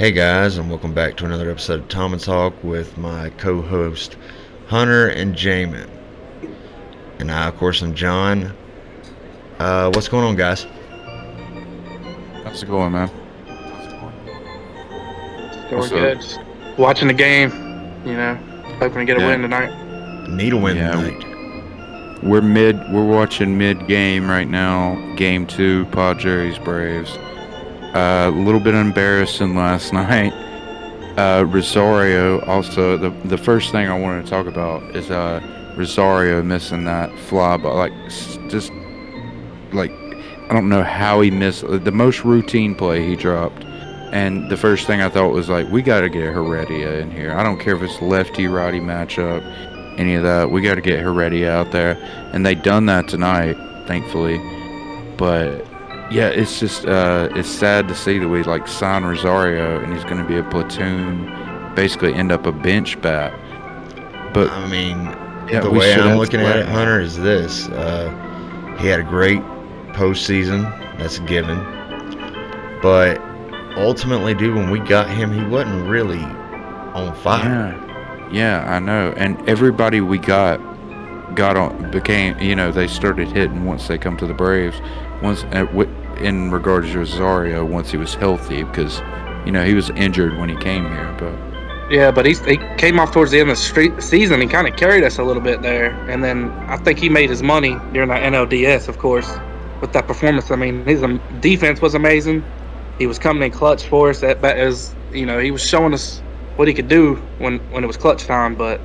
Hey guys, and welcome back to another episode of Toma-talk with my co-host Hunter and Jamin. And I, of course, am John. What's going on, guys? How's it going, man? Going good. Just watching the game, hoping to get a win tonight. Need a win tonight. We're watching mid-game right now. Game 2, Padres Braves. A little bit embarrassing last night. Rosario also. The first thing I wanted to talk about is Rosario missing that fly ball. I don't know how he missed the most routine play he dropped. And the first thing I thought was we got to get Heredia in here. I don't care if it's lefty-righty matchup, any of that. We got to get Heredia out there. And they done that tonight, thankfully. But, yeah, it's just it's sad to see that we, sign Rosario and he's going to be a platoon, basically end up a bench bat. But, I mean, the way I'm looking at it, Hunter, is this. He had a great postseason. That's a given. But ultimately, dude, when we got him, he wasn't really on fire. Yeah, I know. And everybody we got became, they started hitting once they come to the Braves. Once in regards to Rosario, once he was healthy, because he was injured when he came here. But he came off towards the end of the season. He kind of carried us a little bit there, and then I think he made his money during that NLDS, of course, with that performance. I mean, his defense was amazing. He was coming in clutch for us. He was showing us what he could do when it was clutch time. But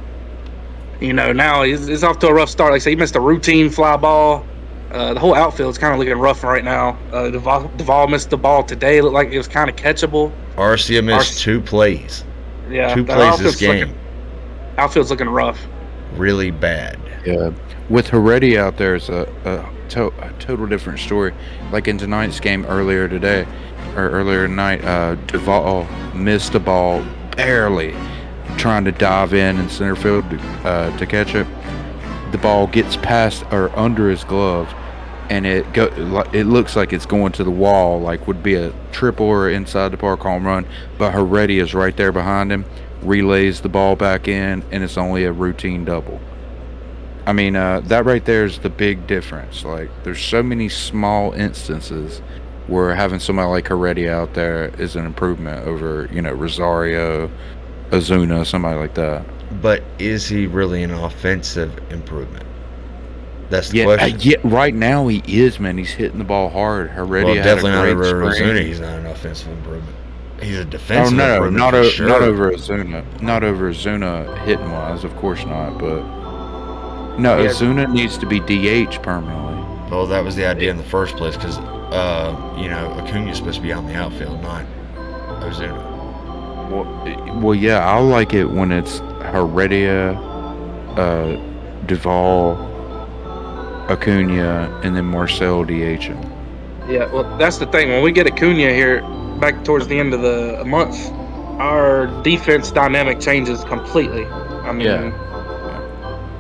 now he's off to a rough start. Like I say, he missed a routine fly ball. The whole outfield's kind of looking rough right now. Duvall missed the ball today. It looked like it was kind of catchable. Arcia missed 2 plays. Yeah, 2 plays this game. Outfield's looking rough. Really bad. Yeah, with Heredia out there, it's a total different story. Like in tonight's game earlier tonight, Duvall missed a ball barely, trying to dive in center field to catch it. The ball gets past or under his glove, and it looks like it's going to the wall, like would be a triple or inside the park home run. But Heredia is right there behind him, relays the ball back in, and it's only a routine double. I mean, that right there is the big difference. There's so many small instances where having somebody like Heredia out there is an improvement over, Rosario, Ozuna, somebody like that. But is he really an offensive improvement? That's the question. Yeah, right now he is, man. He's hitting the ball hard. Heredia definitely had a not great over spring. Ozuna. He's not an offensive improvement. He's a defensive improvement. Not over Ozuna. Not over Ozuna hitting wise, of course not. But no, Ozuna needs to be DH permanently. Well, that was the idea in the first place, because Acuna's supposed to be out in the outfield, not Ozuna. Well, yeah, I like it when it's Heredia, Duvall, Acuna, and then Marcel DHing. Yeah, well, that's the thing. When we get Acuna here back towards the end of the month, our defense dynamic changes completely. I mean,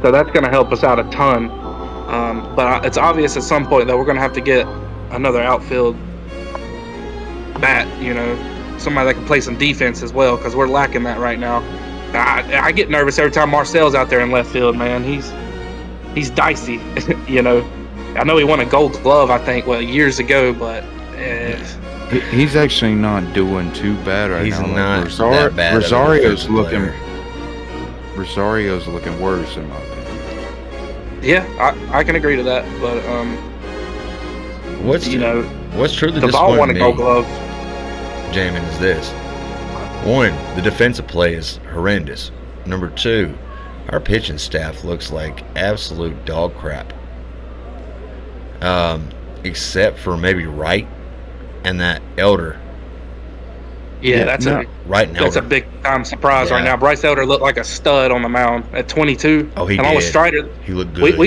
so that's going to help us out a ton. But it's obvious at some point that we're going to have to get another outfield bat, somebody that can play some defense as well, because we're lacking that right now. I get nervous every time Marcel's out there in left field, man. He's dicey, I know he won a Gold Glove, I think, years ago, but he's actually not doing too bad right now. He's not that bad. Rosario's looking worse in my opinion. Yeah, I can agree to that, but what's truly the ball won a Gold Glove. Jamin, is this: 1, the defensive play is horrendous. Number 2, our pitching staff looks like absolute dog crap. Except for maybe Wright and that Elder. Yeah, that's a big time surprise right now. Bryce Elder looked like a stud on the mound at 22. Oh, he did. Along with Strider, he looked good.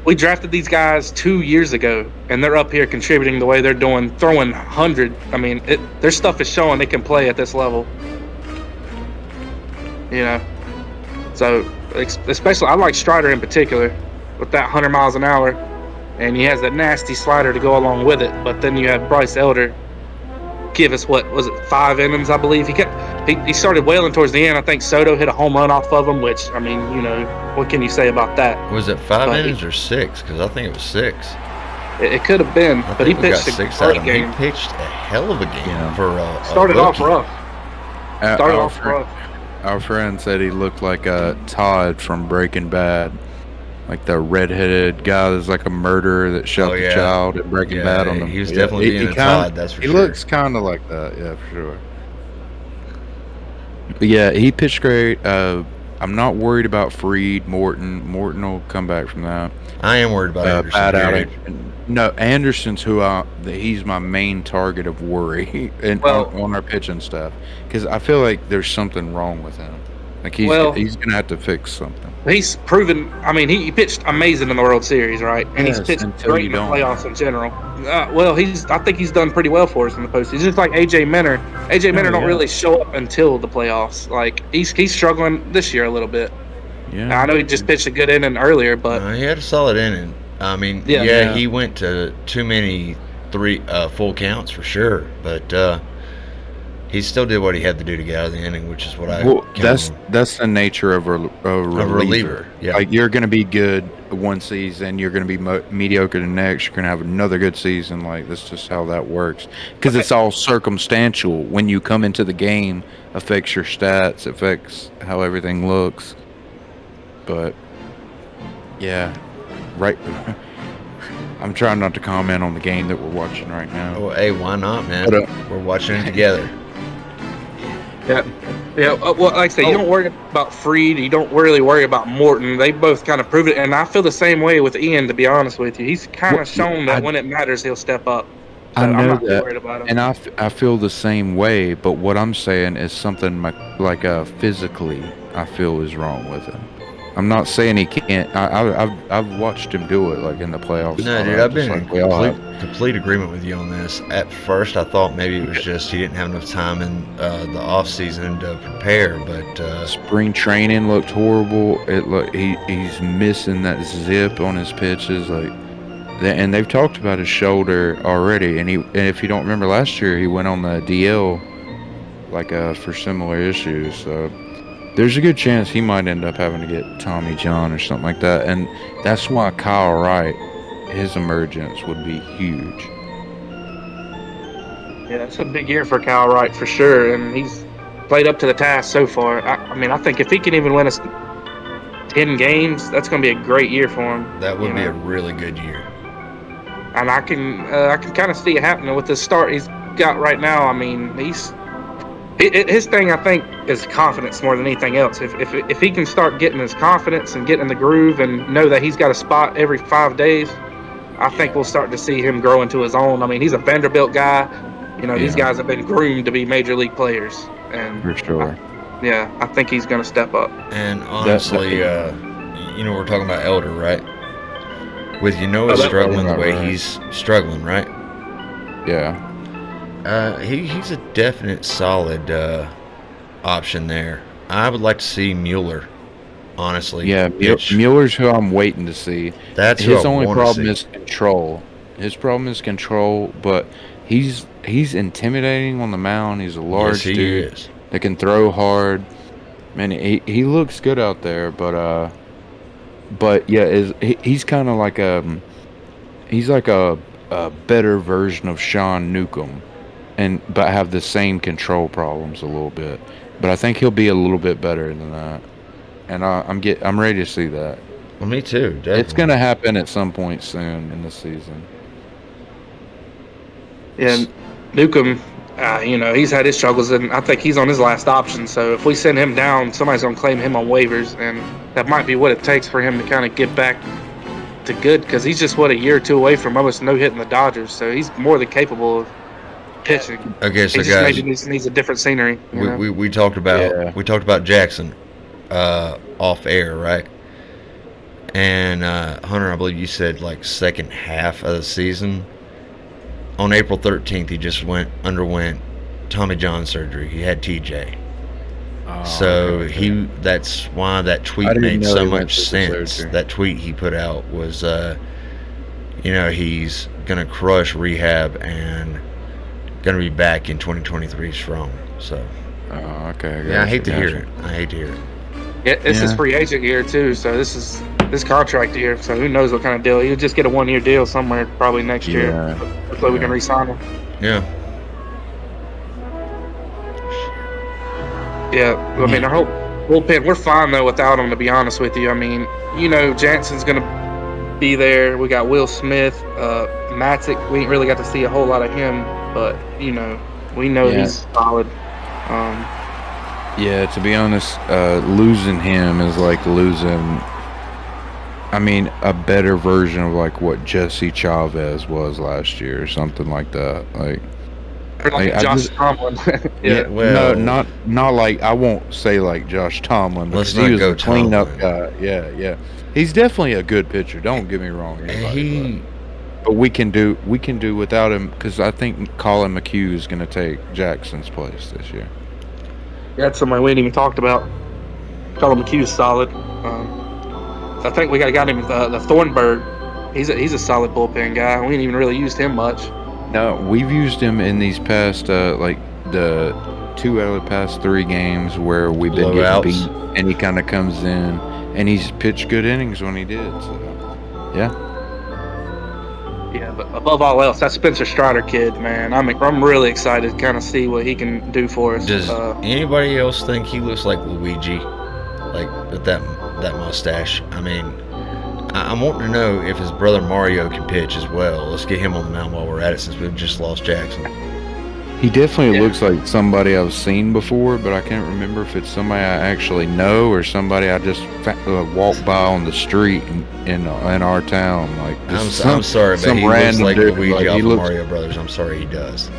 We drafted these guys 2 years ago, and they're up here contributing the way they're doing, throwing 100. I mean, their stuff is showing they can play at this level. So especially I like Strider in particular with that 100 miles an hour. And he has that nasty slider to go along with it. But then you have Bryce Elder give us, what was it, 5 innings, I believe. He started wailing towards the end. I think Soto hit a home run off of him, which, I mean, what can you say about that? Was it 5 innings or 6? Because I think it was 6. It could have been, but he pitched a great game. He pitched a hell of a game for started off rough. Our friend said he looked like Todd from Breaking Bad, like the redheaded guy that's like a murderer that shot the child at Breaking Bad on him. He was definitely being a Todd, that's for sure. He looks kind of like that, yeah, for sure. But yeah, he pitched great. I'm not worried about Fried, Morton. Morton will come back from that. I am worried about Anderson. Bad outing. No, Anderson's he's my main target of worry on our pitching staff, because I feel like there's something wrong with him. Like he's gonna have to fix something. He's proven. I mean, he pitched amazing in the World Series, right? And he's pitched great in the playoffs in general. I think he's done pretty well for us in the postseason. Just like AJ Minter. AJ Minter don't really show up until the playoffs. Like he's struggling this year a little bit. Yeah, now, I know he just pitched a good inning earlier, but he had a solid inning. I mean, he went to too many full counts for sure, but he still did what he had to do to get out of the inning, which is what that's the nature of a reliever. Yeah, like you're going to be good one season, you're going to be mediocre the next. You're going to have another good season. Like that's just how that works, because it's all circumstantial. When you come into the game, affects your stats, affects how everything looks. But yeah. Right. I'm trying not to comment on the game that we're watching right now. Oh, hey, why not, man? We're watching it together. Yeah. Well, like I say, you don't worry about Fried. You don't really worry about Morton. They both kind of proved it, and I feel the same way with Ian. To be honest with you, he's kind of shown that when it matters, he'll step up. So I know I'm not that, worried about him. and I feel the same way. But what I'm saying is something like physically, I feel is wrong with him. I'm not saying he can't. I've watched him do it, like in the playoffs. No, dude, I've been in complete agreement with you on this. At first, I thought maybe it was just he didn't have enough time in the off season to prepare. But spring training looked horrible. He's missing that zip on his pitches, and they've talked about his shoulder already. And if you don't remember last year, he went on the DL for similar issues. So. There's a good chance he might end up having to get Tommy John or something like that. And that's why Kyle Wright, his emergence would be huge. Yeah, it's a big year for Kyle Wright for sure. And he's played up to the task so far. I mean, I think if he can even win us 10 games, that's going to be a great year for him. That would be a really good year. And I can kind of see it happening with the start he's got right now. I mean, his thing, I think, is confidence more than anything else. If he can start getting his confidence and getting in the groove and know that he's got a spot every 5 days, I think we'll start to see him grow into his own. I mean, he's a Vanderbilt guy. These guys have been groomed to be major league players. And for sure. I think he's going to step up. And honestly, we're talking about Elder, right? With struggling the way he's struggling, right? Yeah. He's a definite solid option there. I would like to see Mueller, honestly. Yeah, Mueller's who I'm waiting to see. That's his only problem is control. His problem is control, but he's intimidating on the mound. He's a large dude that can throw hard. Man, he looks good out there, but yeah, he's kind of like he's like a better version of Sean Newcomb. But have the same control problems a little bit. But I think he'll be a little bit better than that. And I'm ready to see that. Well, me too. Definitely. It's going to happen at some point soon in the season. And Newcomb, he's had his struggles, and I think he's on his last option. So if we send him down, somebody's going to claim him on waivers, and that might be what it takes for him to kind of get back to good, because he's just, a year or two away from almost no-hitting the Dodgers. So he's more than capable of pitching. Okay, so he guys, maybe needs a different scenery. We talked about Jackson off air, right? And Hunter, I believe you said second half of the season. On April 13th, he just underwent Tommy John surgery. He had TJ. That's why that tweet made so much sense. That tweet he put out was, he's gonna crush rehab and going to be back in 2023 strong. So, okay. I hate to hear it. Yeah, this is free agent year too, so this is contract year. So who knows what kind of deal? He'll just get a 1-year deal somewhere probably next year. Hopefully we can re-sign him. Yeah. Yeah, I mean, our whole bullpen, we're fine, though, without him, to be honest with you. I mean, Jansen's going to be there. We got Will Smith. Matzik, we ain't really got to see a whole lot of him, but, we know he's solid. Yeah, to be honest, losing him is like losing, a better version of like what Jesse Chavez was last year or something like that. Like Josh Tomlin. No, not like, I won't say like Josh Tomlin because he was a clean-up guy. Yeah. He's definitely a good pitcher. Don't get me wrong. But we can do without him because I think Colin McHugh is going to take Jackson's place this year. That's somebody we ain't even talked about. Colin McHugh's solid. I think we got him the Thornburg. He's a solid bullpen guy. We ain't even really used him much. No, we've used him in these past the 2 out of the past 3 games where we've been getting beat, and he kind of comes in and he's pitched good innings when he did. So, yeah. Yeah, but above all else, that Spencer Strider kid, man, I'm really excited to kind of see what he can do for us. Does anybody else think he looks like Luigi, like with that mustache? I mean, I'm wanting to know if his brother Mario can pitch as well. Let's get him on the mound while we're at it, since we've just lost Jackson. He definitely looks like somebody I've seen before, but I can't remember if it's somebody I actually know or somebody I just walked by on the street in our town. Like, I'm sorry, but he looks like Luigi off of Mario Brothers. I'm sorry, he does.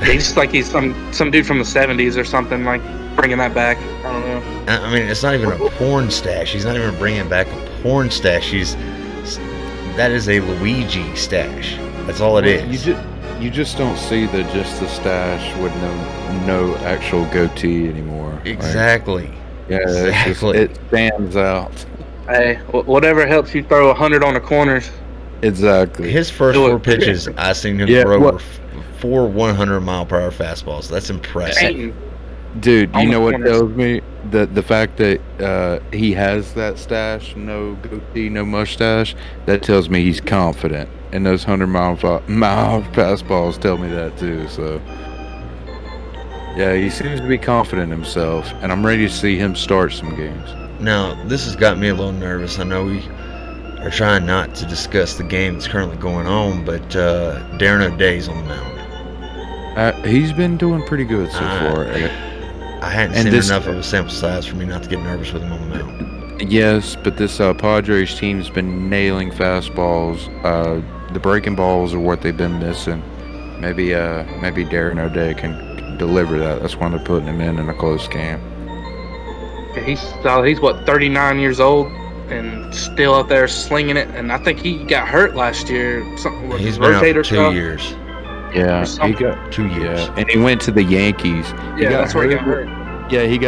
He's like he's some dude from the 70s or something, like bringing that back. I don't know. I mean, it's not even a porn stash. He's not even bringing back a porn stash. That is a Luigi stash. That's all it is. You just don't see the stash with no actual goatee anymore. Exactly. Like, exactly. It stands out. Hey, whatever helps you throw 100 on the corners. Exactly. His first 4 pitches, I seen him throw over 4 100-mile-per-hour fastballs. That's impressive. Dang. Dude, you know what tells me? The fact that he has that stash, no goatee, no mustache, that tells me he's confident. And those 100-mile fastballs tell me that too. So, yeah, he seems to be confident in himself, and I'm ready to see him start some games. Now, this has got me a little nervous. I know we are trying not to discuss the game that's currently going on, but Darren O'Day's on the mound. He's been doing pretty good so far. I hadn't seen enough of a sample size for me not to get nervous with him on the mound. Yes, but this Padres team's been nailing fastballs. The breaking balls are what they've been missing. Maybe Darren O'Day can deliver that. That's why they're putting him in a close game. Yeah, he's solid. He's 39 years old and still out there slinging it. And I think he got hurt last year. Something with his rotator cuff. 2 years. Yeah, he got 2 years. Yeah, and he went to the Yankees. That's where he got hurt. Yeah, he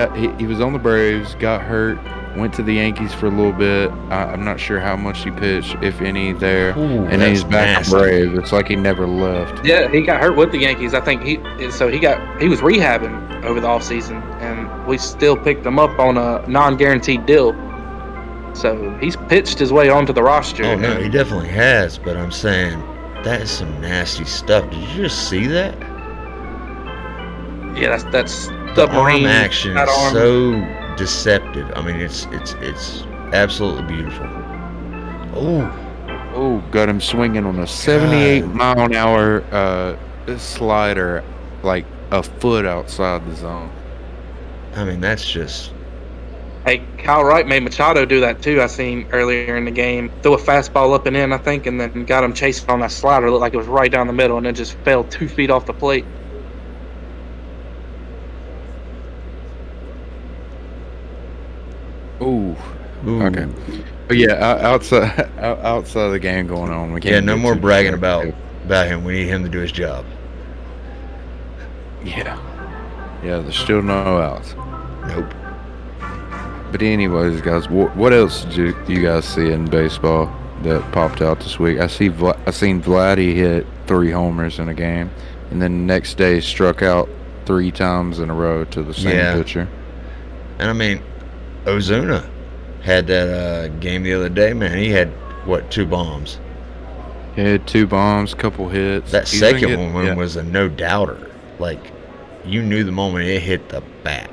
was on the Braves, got hurt, went to the Yankees for a little bit. I'm not sure how much he pitched, if any, there. And then he's back to Braves. It's like he never left. Yeah, he got hurt with the Yankees. I think he was rehabbing over the offseason, and we still picked him up on a non-guaranteed deal. So he's pitched his way onto the roster. Oh, no, he definitely has, but I'm saying that is some nasty stuff. Did you just see that? Yeah, that's the arm action is so deceptive. I mean, it's absolutely beautiful. Oh, got him swinging on a 78-mile-an-hour slider, like a foot outside the zone. I mean, that's just. Hey, Kyle Wright made Machado do that too. I seen earlier in the game. Threw a fastball up and in, I think, and then got him chasing on that slider. Looked like it was right down the middle, and it just fell 2 feet off the plate. Ooh. Okay. But yeah, outside of the game going on, we can't. Yeah, no more bragging about him. We need him to do his job. Yeah. Yeah, there's still no outs. Nope. But anyways, guys, what else did you guys see in baseball that popped out this week? I seen Vladdy hit 3 homers in a game. and then the next day struck out 3 times in a row to the same pitcher. And I mean, Ozuna had that game the other day, man. He had, 2 bombs? He had 2 bombs, couple hits. That second one was a no-doubter. Like, you knew the moment it hit the bat.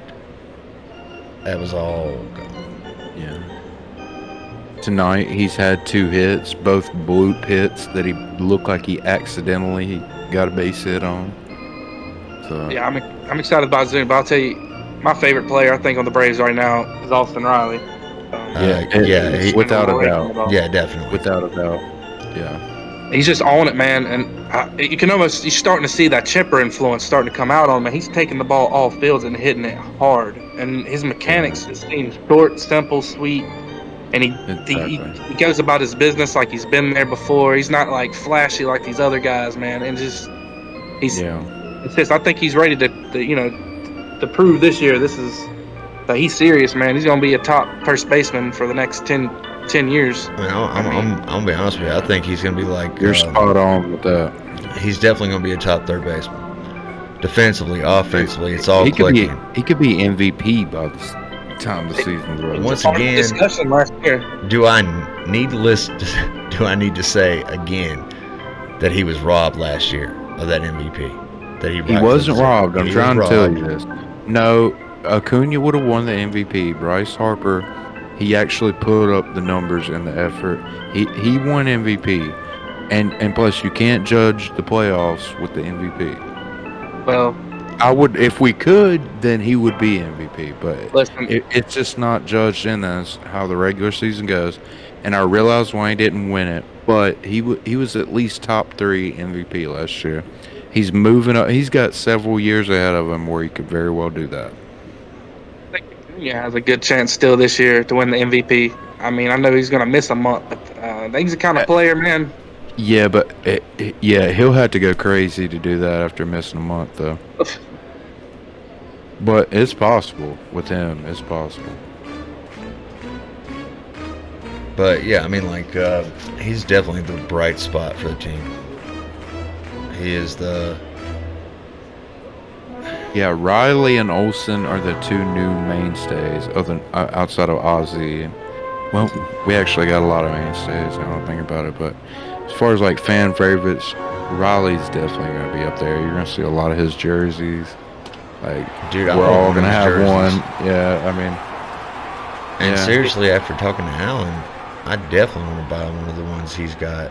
That was all gone. Yeah. Tonight, he's had 2 hits, both bloop hits that he looked like he accidentally got a base hit on. So. Yeah, I'm excited about Ozuna, but I'll tell you, my favorite player, I think, on the Braves right now is Austin Riley. Without a doubt. Yeah, definitely. Without a doubt. Yeah. He's just on it, man, and you're starting to see that chipper influence starting to come out on him. He's taking the ball off fields and hitting it hard, and his mechanics just seem short, simple, sweet, and he goes about his business like he's been there before. He's not like flashy like these other guys, man, and I think he's ready to prove this year that he's serious, man. He's gonna be a top first baseman for the next 10 years. I'm gonna be honest with you. I think he's gonna be like. You're spot on with that. He's definitely gonna be a top third baseman. Defensively, offensively, it's all clicking. He could be MVP by the time the season's over. Once again, discussion last year. Do I need to say again that he was robbed last year of that MVP? That he wasn't robbed. I'm trying to tell you this. No, Acuna would have won the MVP. Bryce Harper. He actually put up the numbers and the effort. He won MVP, and plus you can't judge the playoffs with the MVP. Well, I would, if we could, then he would be MVP. But it's just not judged in as how the regular season goes. And I realize why he didn't win it, but he was at least top 3 MVP last year. He's moving up. He's got several years ahead of him where he could very well do that. Has a good chance still this year to win the MVP. I mean, I know he's going to miss a month, but he's the kind of player, man. Yeah, but he'll have to go crazy to do that after missing a month, though. But it's possible with him. It's possible. But yeah, I mean, like he's definitely the bright spot for the team. He is the. Yeah, Riley and Olsen are the 2 new mainstays outside of Ozzy. Well, we actually got a lot of mainstays now I think about it, but as far as like fan favorites, Riley's definitely going to be up there. You're going to see a lot of his jerseys. Like, dude, we're all going to have jerseys. One. Yeah, I mean. And seriously, after talking to Alan, I definitely want to buy one of the ones he's got.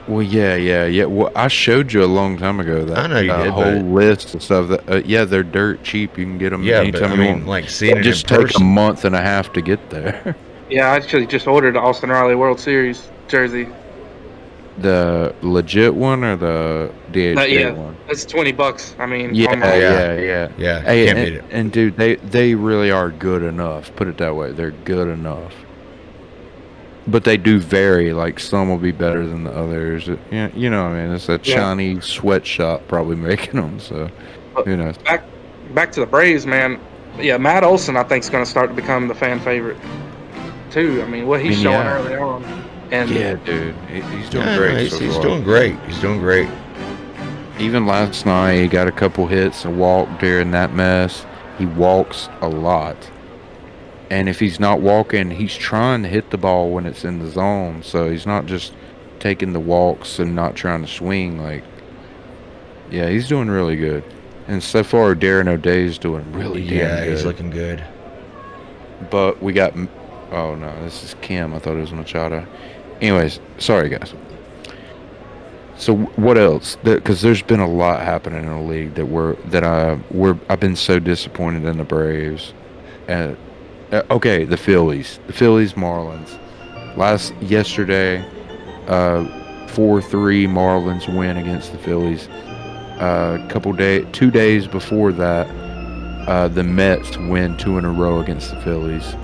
Well, yeah. Well, I showed you a long time ago that I know you did, whole list of stuff that they're dirt cheap. You can get them anytime you want. Like seeing it just in person. Take a month and a half to get there. Yeah, I actually just ordered the Austin Riley World Series jersey. The legit one or the DHA one? It's $20. I mean, yeah. Hey, can't beat it. And dude, they really are good enough. Put it that way, they're good enough. But they do vary. Like some will be better than the others. You know what I mean? It's a Chinese sweatshop probably making them. So who knows? Back to the Braves, man. Yeah, Matt Olson I think is going to start to become the fan favorite too. I mean, what he's showing early on. And yeah, dude, he's doing great. He's doing great. He's doing great. Even last night, he got a couple hits and walked during that mess. He walks a lot. And if he's not walking, he's trying to hit the ball when it's in the zone. So he's not just taking the walks and not trying to swing. Like, yeah, he's doing really good. And so far, Darren O'Day is doing really damn good. Yeah, he's looking good. But we got... Oh, no, this is Kim. I thought it was Machado. Anyways, sorry, guys. So what else? Because there's been a lot happening in the league I've been so disappointed in the Braves. Okay, the Phillies Marlins. Yesterday, 4-3 Marlins win against the Phillies. 2 days before that, the Mets win 2 in a row against the Phillies.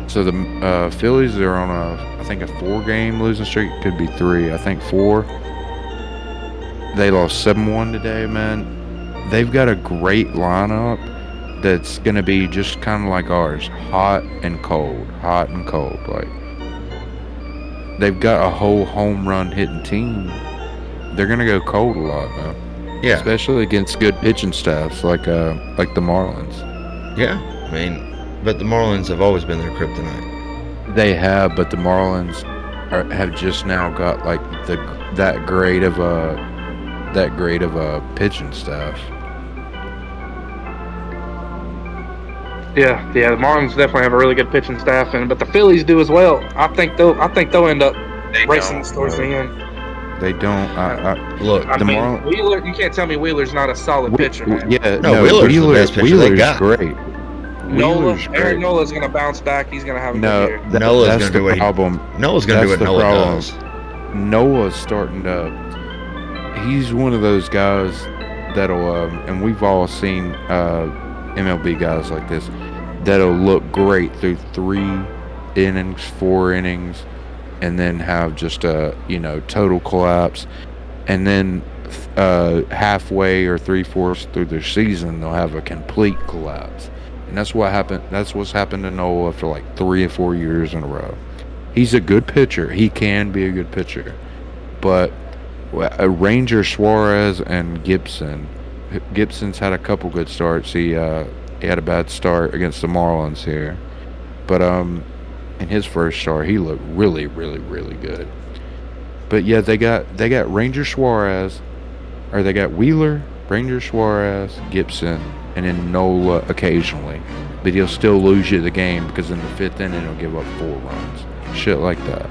So the Phillies are on I think a 4-game losing streak. Could be 3. I think 4. They lost 7-1 today, man. They've got a great lineup that's going to be just kind of like ours. Hot and cold. Like, they've got a whole home run hitting team. They're going to go cold a lot, though. Yeah. Especially against good pitching staffs like the Marlins. Yeah. I mean, but the Marlins have always been their kryptonite. They have, but the Marlins have just now got like that great of a pitching staff. Yeah, the Marlins definitely have a really good pitching staff, but the Phillies do as well. I think they'll end up racing towards the end. They don't. Look, I mean, Wheeler. You can't tell me Wheeler's not a solid pitcher, man. Yeah, no, Wheeler's the best pitcher they got. Great. Aaron Nola's going to bounce back. He's going to have a good year. Nola's going to do what Nola's going to do what Nola does. Noah's starting to. He's one of those guys that'll, and we've all seen MLB guys like this that'll look great through 3 innings, 4 innings, and then have just a total collapse, and then halfway or 3/4 through their season they'll have a complete collapse. And that's what happened. That's what's happened to Nola for like 3 or 4 years in a row. He's a good pitcher. He can be a good pitcher, but Ranger, Suarez, and Gibson. Gibson's had a couple good starts. He had a bad start against the Marlins here, but in his first start he looked really, really, really good. But yeah, they got Ranger Suarez, or they got Wheeler, Ranger Suarez, Gibson, and then Nola occasionally. But he'll still lose you the game because in the 5th inning he'll give up 4 runs. Shit like that.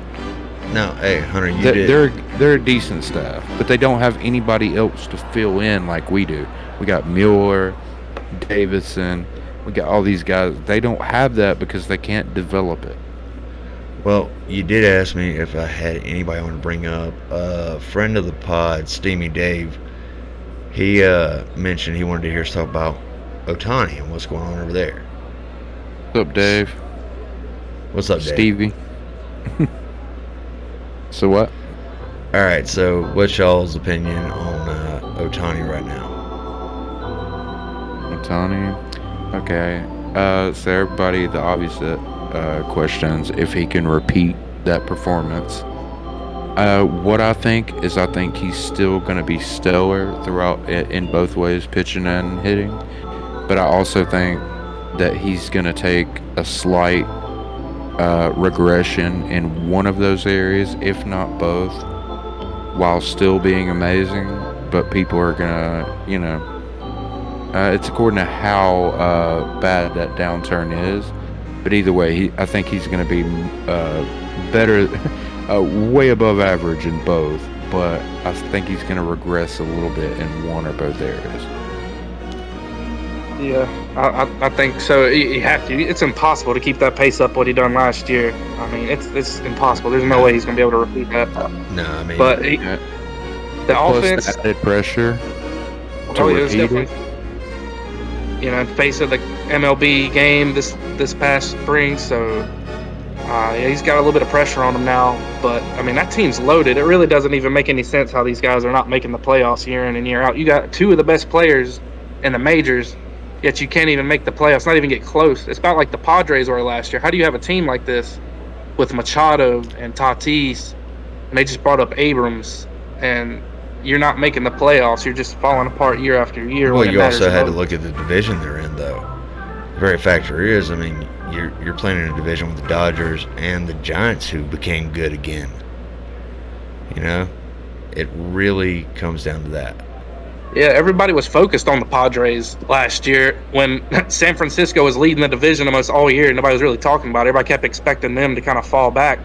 No, hey, Hunter, They're a decent staff, but they don't have anybody else to fill in like we do. We got Mueller, Davidson, we got all these guys. They don't have that because they can't develop it. Well, you did ask me if I had anybody I want to bring up. A friend of the pod, Steamy Dave, he mentioned he wanted to hear us talk about Ohtani and what's going on over there. What's up, Dave? What's up, Dave? Stevie. So what? All right, so what's y'all's opinion on Ohtani right now? Ohtani? Okay. So everybody, the obvious questions, if he can repeat that performance. What I think he's still going to be stellar throughout in both ways, pitching and hitting. But I also think that he's going to take a slight regression in one of those areas, if not both, while still being amazing. But people are gonna, it's according to how bad that downturn is. But either way, I think he's going to be better, way above average in both. But I think he's going to regress a little bit in one or both areas. Yeah, I think so. You have to. It's impossible to keep that pace up what he done last year. I mean, it's impossiple. There's no way he's going to be able to repeat that. No, I mean, but the offense, the added pressure to repeat it. In face of the MLB game this past spring, so he's got a little bit of pressure on him now. But I mean, that team's loaded. It really doesn't even make any sense how these guys are not making the playoffs year in and year out. You got 2 of the best players in the majors, yet you can't even make the playoffs, not even get close. It's about like the Padres were last year. How do you have a team like this with Machado and Tatis, and they just brought up Abrams, and you're not making the playoffs? You're just falling apart year after year. Well, you also had to look at the division they're in, though. The very factor is, I mean, you're playing in a division with the Dodgers and the Giants, who became good again. It really comes down to that. Yeah, everybody was focused on the Padres last year when San Francisco was leading the division almost all year. Nobody was really talking about it. Everybody kept expecting them to kind of fall back.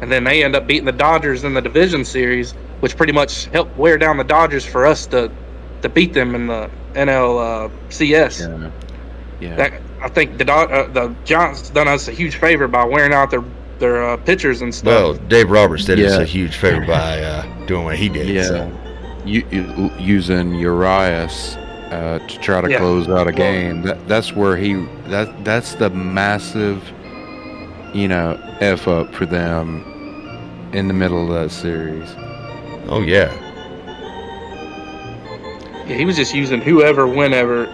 And then they end up beating the Dodgers in the division series, which pretty much helped wear down the Dodgers for us to beat them in the NLCS. Yeah. I think the Giants done us a huge favor by wearing out their pitchers and stuff. Well, Dave Roberts did us a huge favor by doing what he did. Yeah. So. Using Urias to try to close out a game. That's where that's the massive, F up for them in the middle of that series. Oh, yeah. Yeah, he was just using whoever, whenever.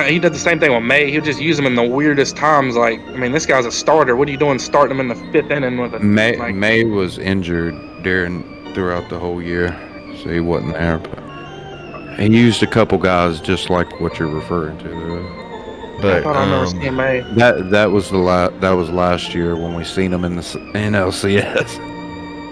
He did the same thing with May. He would just use him in the weirdest times. Like, I mean, this guy's a starter. What are you doing starting him in the 5th inning with a May was injured throughout the whole year, so he wasn't there. But He used a couple guys just like what you're referring to, though. But I thought I remember CMA. That was last year when we seen him in the NLCS.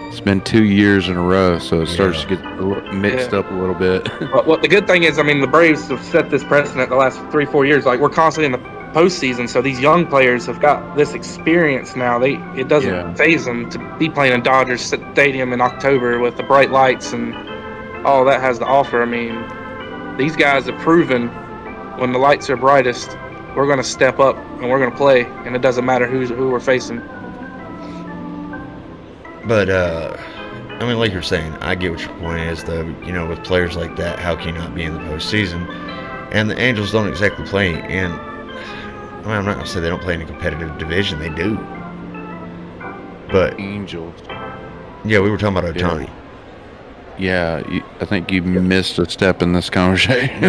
It's been 2 years in a row, so it starts to get mixed up a little bit. Well, the good thing is, I mean, the Braves have set this precedent the last 3-4 years. Like, we're constantly in the postseason, so these young players have got this experience now. It doesn't faze them to be playing in Dodger Stadium in October with the bright lights and all that has to offer. I mean, these guys have proven when the lights are brightest, we're going to step up and we're going to play, and it doesn't matter who we're facing. But, I mean, like you're saying, I get what your point is, though. You know, with players like that, how can you not be in the postseason? And the Angels don't exactly play in, I mean, I'm not going to say they don't play in a competitive division. They do. But Angels. Yeah, we were talking about Ohtani. Yeah, I think you missed a step in this conversation.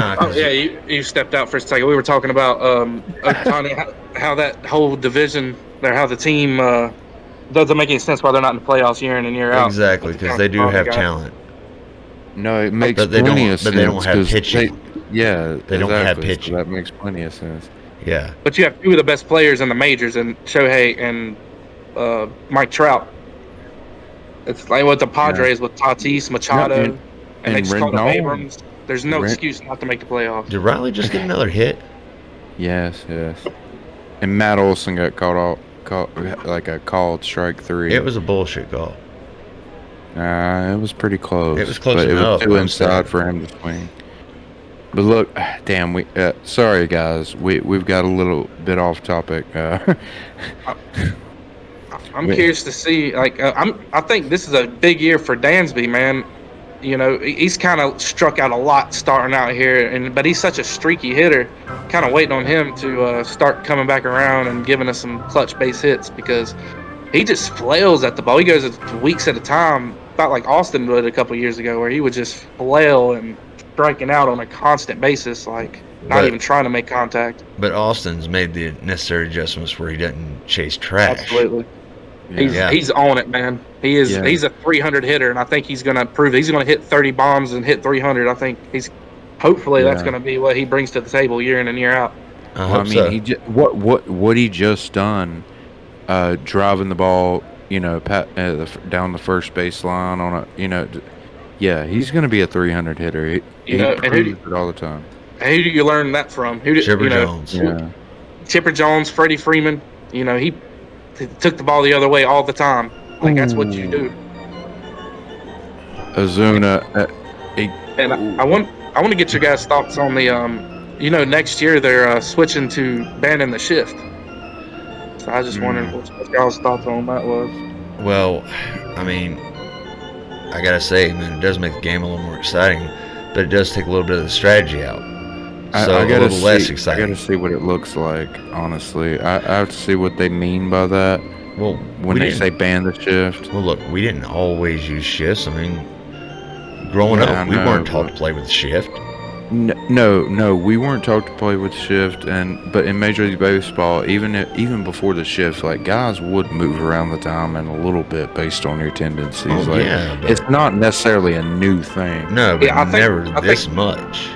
You stepped out for a second. We were talking about Ohtani, how that whole division, or how the team doesn't make any sense why they're not in the playoffs year in and year out. Exactly, because they do have talent. No, it makes plenty of sense. But they don't have pitching. They don't have pitching. So that makes plenty of sense. Yeah. But you have two of the best players in the majors, and Shohei and Mike Trout. It's like with the Padres with Tatis, Machado, and they just called up Abrams. There's no excuse not to make the playoffs. Did Riley just get another hit? Yes. And Matt Olson got caught like a called strike 3. It was a bullshit call. It was pretty close. It was close but enough. It was too inside for him to swing. But look, damn, we sorry guys, we've got a little bit off topic. I'm curious to see. Like, I think this is a big year for Dansby, man. You know, he's kind of struck out a lot starting out here, but he's such a streaky hitter. Kind of waiting on him to start coming back around and giving us some clutch base hits, because he just flails at the ball. He goes weeks at a time, about like Austin would a couple years ago, where he would just flail and striking out on a constant basis, like not even trying to make contact. But Austin's made the necessary adjustments where he doesn't chase trash. Absolutely. He's on it, man. He is. Yeah. He's a 300 hitter, and I think he's going to prove he's going to hit 30 bombs and hit 300. I think hopefully that's going to be what he brings to the table year in and year out. I mean, what he just done, driving the ball, down the first base line on a, he's going to be a 300 hitter. He proves it all the time. Who do you learn that from? Chipper Jones. Yeah. Chipper Jones, Freddie Freeman. He took the ball the other way all the time. Like, that's what you do. Azuna. And I want to get your guys' thoughts on the, next year they're switching to banning the shift. So I was just wondering what y'all's thoughts on that was. Well, I mean, I got to say, man, it does make the game a little more exciting, but it does take a little bit of the strategy out. So I gotta less exciting. I got to see what it looks like, honestly. I have to see what they mean by that. Well, when they say ban the shift. Well, look, we didn't always use shifts. I mean, growing up, we weren't taught to play with shift. No, we weren't taught to play with shift. But in Major League Baseball, even before the shift, like, guys would move around the diamond a little bit based on your tendencies. It's not necessarily a new thing. No, but never this much.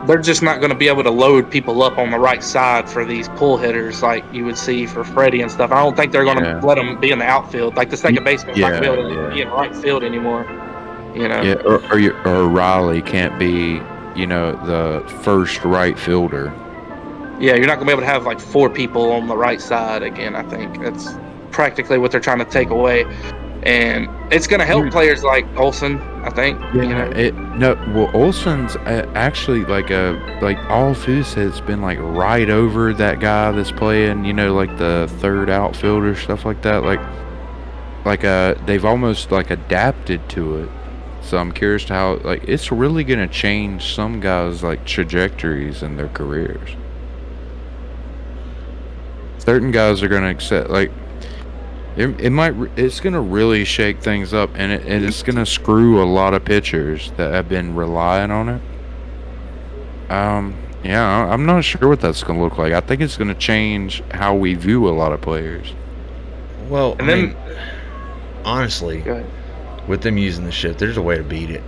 They're just not going to be able to load people up on the right side for these pull hitters like you would see for Freddie and stuff. I don't think they're going to let them be in the outfield. Like, the second baseman's not going to be able to be in right field anymore. Yeah, or Riley can't be, the first right fielder. Yeah, you're not going to be able to have like 4 people on the right side again. I think that's practically what they're trying to take away. And it's going to help players like Olson, I think. Olson's actually like all of his has been like right over that guy that's playing, like the third outfielder, stuff like that. Like they've almost like adapted to it. So I'm curious to how it's really going to change some guys' like trajectories in their careers. Certain guys are going to accept it's going to really shake things up, and it's going to screw a lot of pitchers that have been relying on it. I'm not sure what that's going to look like. I think it's going to change how we view a lot of players. Well, honestly, with them using the shift, there's a way to beat it.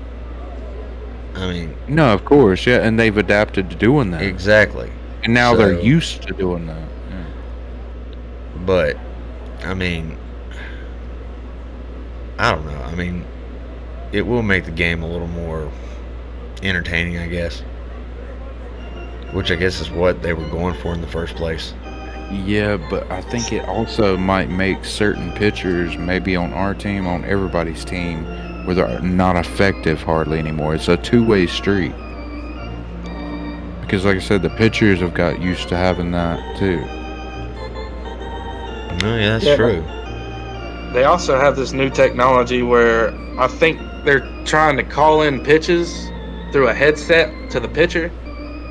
I mean, No, of course, yeah, and they've adapted to doing that. exactly. And now they're So- used to doing that. Yeah. But, I mean, I don't know. I mean, it will make the game a little more entertaining, I guess. Which I guess is what they were going for in the first place. Yeah, but I think it also might make certain pitchers, maybe on our team, on everybody's team, where they're not effective hardly anymore. It's a two-way street. Because like I said, the pitchers have got used to having that too. No, yeah, that's Yeah. true. They also have this new technology where I think they're trying to call in pitches through a headset to the pitcher.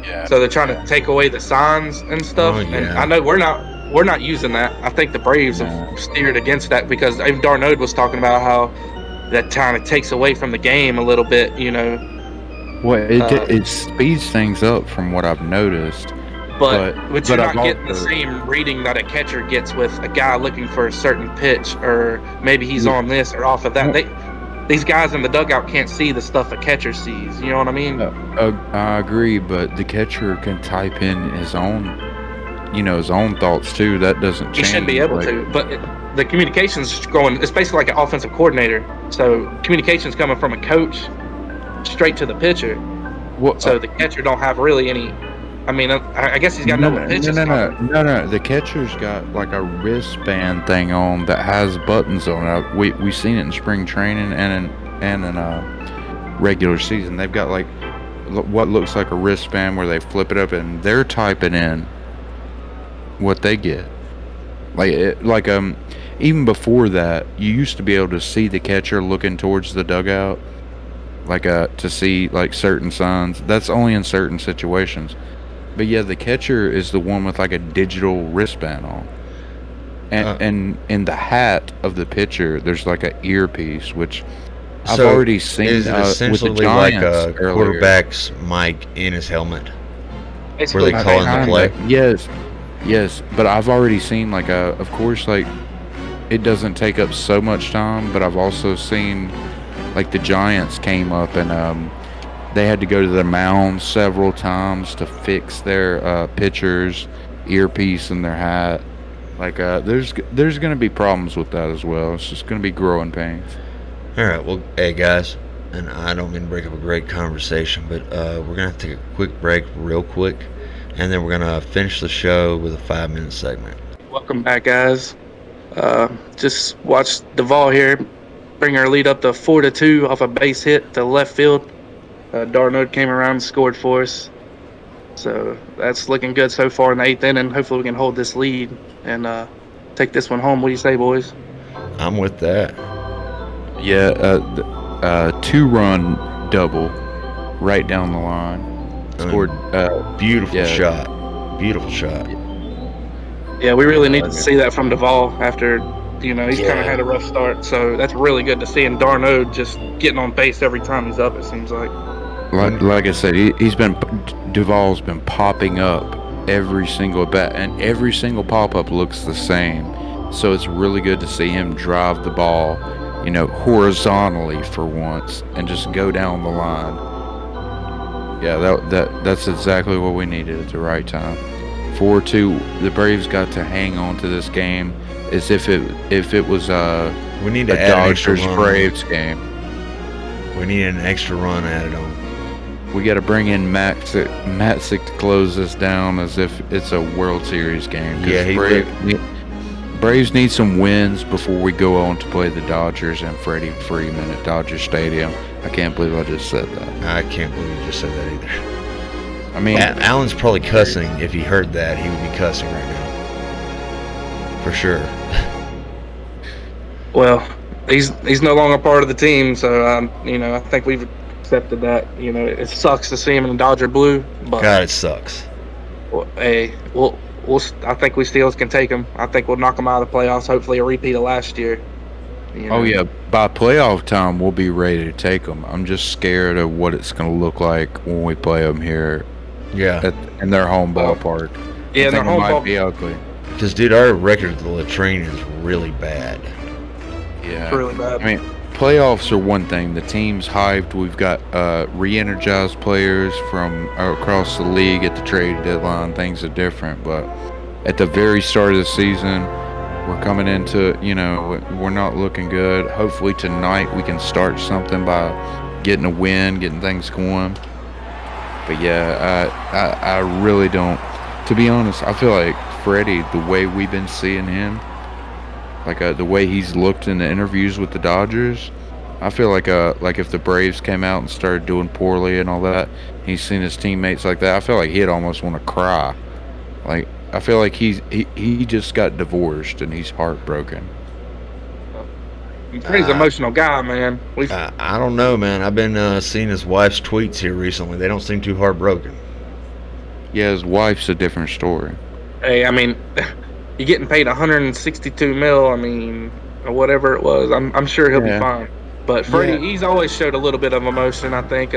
Yeah. So they're trying to take away the signs and stuff. Oh, And yeah. I know we're not using that. I think the Braves have steered against that because even Darren O'Day was talking about how that kind of takes away from the game a little bit, you know. Well, it speeds things up from what I've noticed. But you're not I've getting the also- same reading that a catcher gets with a guy looking for a certain pitch, or maybe he's on this or off of that. These guys in the dugout can't see the stuff a catcher sees. You know what I mean? I agree, but the catcher can type in his own, his own thoughts too. That doesn't change. He shouldn't be able to. But the communication's going. It's basically like an offensive coordinator. So communication's coming from a coach straight to the pitcher. So the catcher don't have really any. I mean, I guess he's got no pitches. No. The catcher's got like a wristband thing on that has buttons on it. We've seen it in spring training and in regular season. They've got like what looks like a wristband where they flip it up and they're typing in what they get. Even before that, you used to be able to see the catcher looking towards the dugout, to see like certain signs. That's only in certain situations. But yeah, the catcher is the one with like a digital wristband on. And in the hat of the pitcher, there's like an earpiece, which I've already seen Is it with essentially the like Giants a earlier. quarterback's mic in his helmet? Basically, Where they call him to play? Yes, but I've already seen of course, it doesn't take up so much time, but I've also seen the Giants came up and they had to go to the mound several times to fix their pitcher's earpiece in their hat. There's going to be problems with that as well. It's just going to be growing pains. All right, well, hey guys, and I don't mean to break up a great conversation, but we're going to take a quick break real quick, and then we're going to finish the show with a 5-minute segment. Welcome back, guys. Just watched Duvall here bring our lead up to 4-2 off a base hit to left field. Darren O'Day came around and scored for us. So that's looking good so far in the 8th inning. Hopefully we can hold this lead and take this one home. What do you say, boys? I'm with that. Yeah, 2-run double right down the line. Scored. Beautiful shot. Beautiful shot. Yeah, we really need to see that from Duvall after, he's kind of had a rough start. So that's really good to see. And Darren O'Day just getting on base every time he's up, it seems like. Like I said, Duvall's been popping up every single bat, and every single pop-up looks the same. So it's really good to see him drive the ball, horizontally for once, and just go down the line. Yeah, that's exactly what we needed at the right time. 4-2. The Braves got to hang on to this game as if it was we need to a add an extra Dodgers run. Braves game. We need an extra run added on. We got to bring in Matzik to close this down as if it's a World Series game. Yeah, Braves need some wins before we go on to play the Dodgers and Freddie Freeman at Dodger Stadium. I can't believe I just said that. I can't believe you just said that either. I mean, Alan's probably cussing. If he heard that, he would be cussing right now. For sure. Well, he's no longer part of the team, so I think we've accepted that. It sucks to see him in Dodger blue, but God, it sucks. I think we still can take him. I think we'll knock him out of the playoffs. Hopefully, a repeat of last year. Oh yeah, by playoff time we'll be ready to take them. I'm just scared of what it's going to look like when we play them here. Yeah. In their home ballpark. Yeah, their home might be ugly. Because, dude, our record at the latrine is really bad. Yeah. It's really bad. I mean, playoffs are one thing. The team's hyped. We've got re-energized players from across the league at the trade deadline. Things are different, but at the very start of the season, we're coming into, we're not looking good. Hopefully tonight we can start something by getting a win, getting things going. But yeah, I really don't. To be honest, I feel like Freddie, the way we've been seeing him, like the way he's looked in the interviews with the Dodgers, I feel like if the Braves came out and started doing poorly and all that, he's seen his teammates like that, I feel like he'd almost want to cry. Like, I feel like he just got divorced and he's heartbroken. He's an emotional guy, man. I don't know, man. I've been seeing his wife's tweets here recently. They don't seem too heartbroken. Yeah, his wife's a different story. Hey, I mean, you're getting paid $162 million. I mean, or whatever it was. I'm sure he'll be fine. But Freddie, he's always showed a little bit of emotion. I think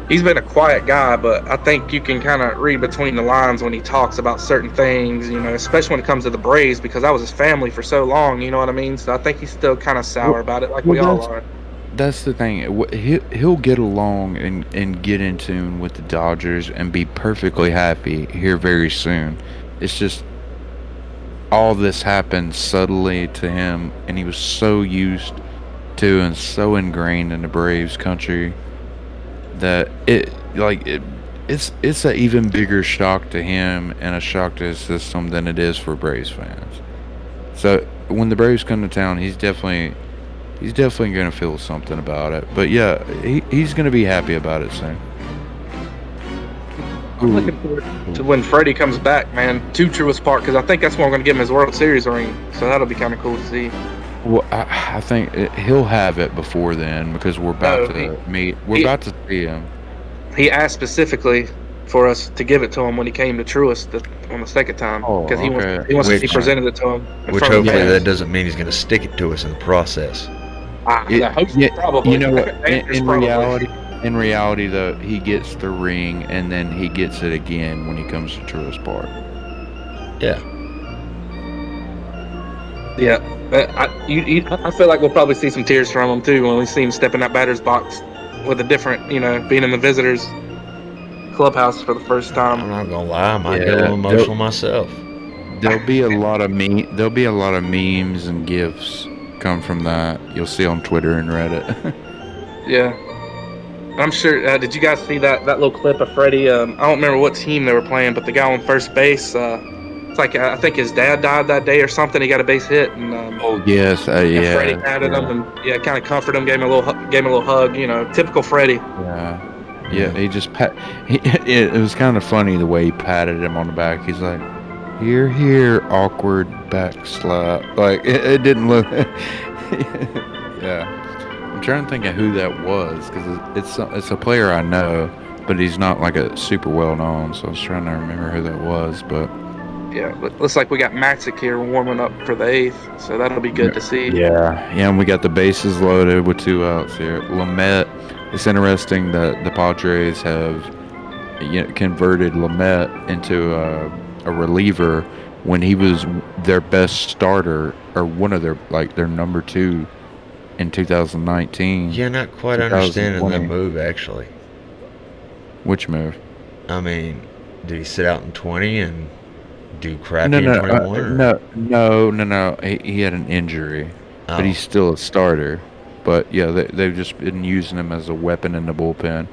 he's been a quiet guy, but I think you can kind of read between the lines when he talks about certain things. Especially when it comes to the Braves, because that was his family for so long. You know what I mean? So I think he's still kind of sour about it, like we all are. That's the thing. He'll get along and get in tune with the Dodgers and be perfectly happy here very soon. It's just all this happened subtly to him, and he was so used to and so ingrained in the Braves country that it's an even bigger shock to him and a shock to his system than it is for Braves fans. So when the Braves come to town, he's definitely going to feel something about it. But yeah, he's going to be happy about it soon. I'm looking forward to when Freddie comes back, man, to Truist Park, because I think that's when we're going to give him his World Series ring. So that'll be kind of cool to see. Well, I think he'll have it before then, because we're about to meet. We're about to see him. He asked specifically for us to give it to him when he came to Truist on the second time, because he wants to be presented it to him. Which hopefully that doesn't mean he's going to stick it to us in the process. Probably. You know what? In reality, though, he gets the ring and then he gets it again when he comes to Truist Park. Yeah. Yeah. I feel like we'll probably see some tears from him too when we see him step in that batter's box with a different, being in the visitors' clubhouse for the first time. I'm not gonna lie, I might get a little emotional myself. There'll be a lot of memes and gifs come from that. You'll see on Twitter and Reddit. Yeah. I'm sure. Did you guys see that little clip of Freddie? I don't remember what team they were playing, but the guy on first base, it's like I think his dad died that day or something. He got a base hit, and yeah. Freddie patted him and kind of comforted him, gave him a little hug. Typical Freddie. Yeah. He just it was kind of funny the way he patted him on the back. He's like, here, awkward back slap. Like it didn't look. Yeah. I'm trying to think of who that was, because it's a player I know, but he's not like a super well known. So I was trying to remember who that was, but yeah, looks like we got Maxick here warming up for the 8th, so that'll be good to see. Yeah, and we got the bases loaded with 2 outs here. Lamet. It's interesting that the Padres have converted Lamet into a reliever when he was their best starter, or one of their number 2. In 2019. Yeah, not quite understanding that move, actually. Which move? I mean, did he sit out in 20 and do crappy in 21? No. He had an injury, but he's still a starter. But yeah, they've just been using him as a weapon in the bullpen,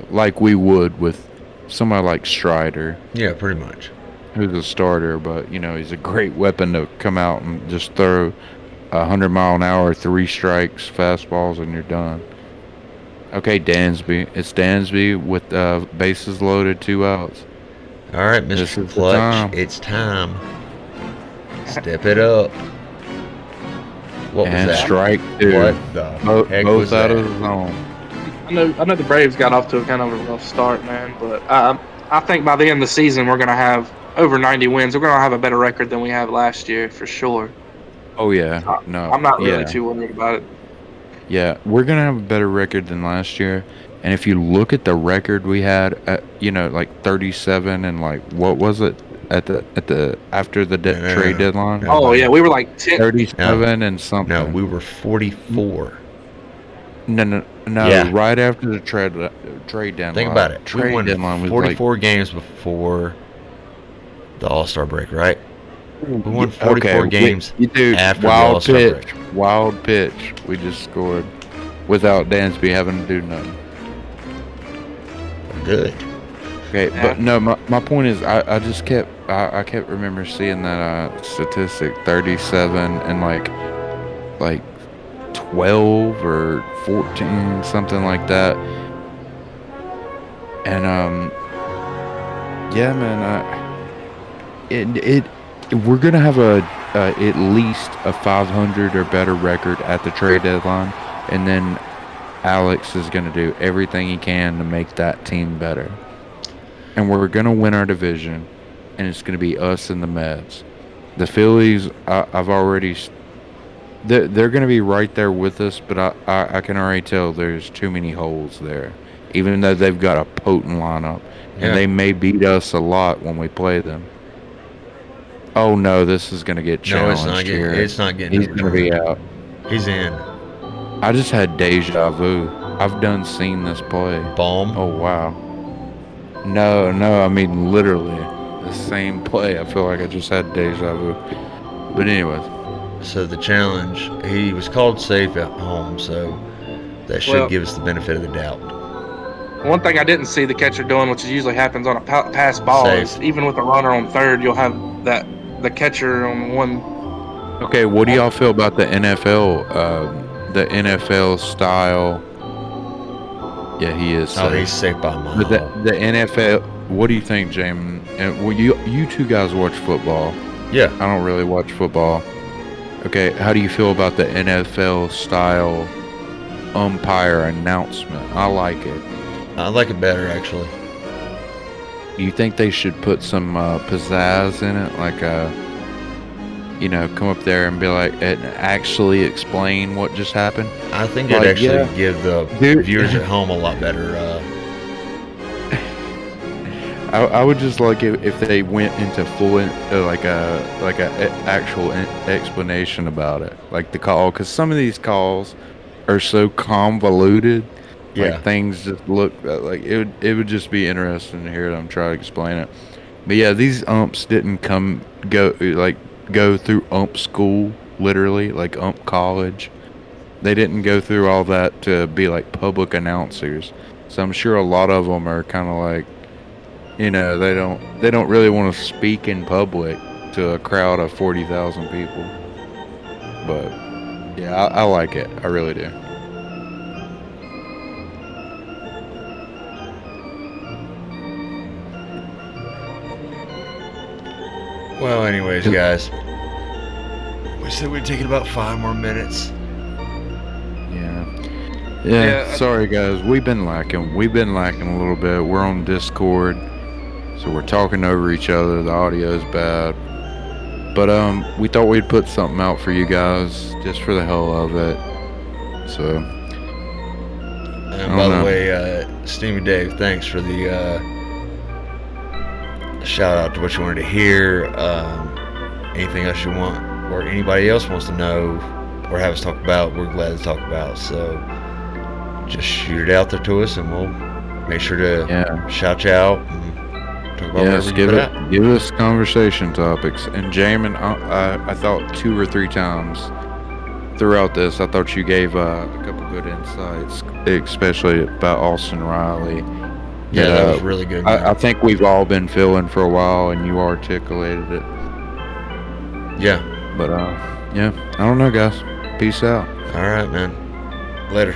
like we would with somebody like Strider. Yeah, pretty much. Who's a starter, but he's a great weapon to come out and just throw 100-mile-an-hour 3 strikes fastballs and you're done. Okay, Dansby. It's Dansby with bases loaded, 2 outs. All right, Mr. Clutch, it's time. Step it up. What was that? Strike 2. What the heck was out that? of the zone. I know the Braves got off to a kind of a rough start, man, but I think by the end of the season we're going to have over 90 wins. We're going to have a better record than we had last year for sure. Oh, yeah. No. I'm not really too worried about it. Yeah, we're going to have a better record than last year. And if you look at the record we had, like 37 and like, what was it after the trade deadline? Oh, yeah, we were like 10. 37 and something. No, we were 44. No. Yeah. Right after the trade deadline. Think about it. We Trade won deadline was 44 games before the All-Star break, right? We won 44 games after the All-Star break. Wild pitch. We just scored without Dansby having to do nothing. Good. Okay, but no, my point is, I kept remember seeing that statistic, 37 and like 12 or 14, something like that. And yeah, man, we're gonna have at least a 500 or better record at the trade deadline, and then Alex is gonna do everything he can to make that team better. And we're going to win our division, and it's going to be us and the Mets. The Phillies, I've already... They're going to be right there with us, but I can already tell there's too many holes there, even though they've got a potent lineup. And they may beat us a lot when we play them. Oh, no, this is going to get challenged here. It's not getting... He's going to be out. He's in. I just had deja vu. I've done seen this play. Balm? Oh, wow. No, I mean literally the same play. I feel like I just had deja vu. But anyways. So the challenge, he was called safe at home, so that should give us the benefit of the doubt. One thing I didn't see the catcher doing, which usually happens on a pass ball, is even with a runner on third, you'll have the catcher on one. Okay, what do y'all feel about the NFL? The NFL style. Yeah, he is. Oh, he's safe by a mile. But the NFL, what do you think, Jamin? And well, you two guys watch football. Yeah. I don't really watch football. Okay, how do you feel about the NFL style umpire announcement? I like it. I like it better, actually. Do you think they should put some pizzazz in it? Like, come up there and be like, and actually explain what just happened? I think it'd actually give the viewers at home a lot better. I would just like it if they went into full like a actual explanation about it, like the call, because some of these calls are so convoluted. Yeah, like things just look like it would just be interesting to hear them try to explain it. But yeah, these umps didn't go through ump school, literally, like ump college. They didn't go through all that to be like public announcers. So I'm sure a lot of them are kind of like, they don't really want to speak in public to a crowd of 40,000 people. But yeah, I like it. I really do. Well, anyways, guys, we said we'd take it about 5 more minutes. Yeah. Sorry, guys. We've been lacking a little bit. We're on Discord, so we're talking over each other. The audio's bad, but we thought we'd put something out for you guys just for the hell of it. So. And by the way, Steamy Dave, thanks for the shout out to what you wanted to hear. Anything else you want or anybody else wants to know or have us talk about, we're glad to talk about. So just shoot it out there to us, and we'll make sure to shout you out and talk about whatever you put out. Give us conversation topics. And Jamin, I thought 2 or 3 times throughout this, I thought you gave a couple good insights, especially about Austin Riley. Yeah, that was really good. I think we've all been feeling for a while, and you articulated it. Yeah. But, I don't know, guys. Peace out. All right, man. Later.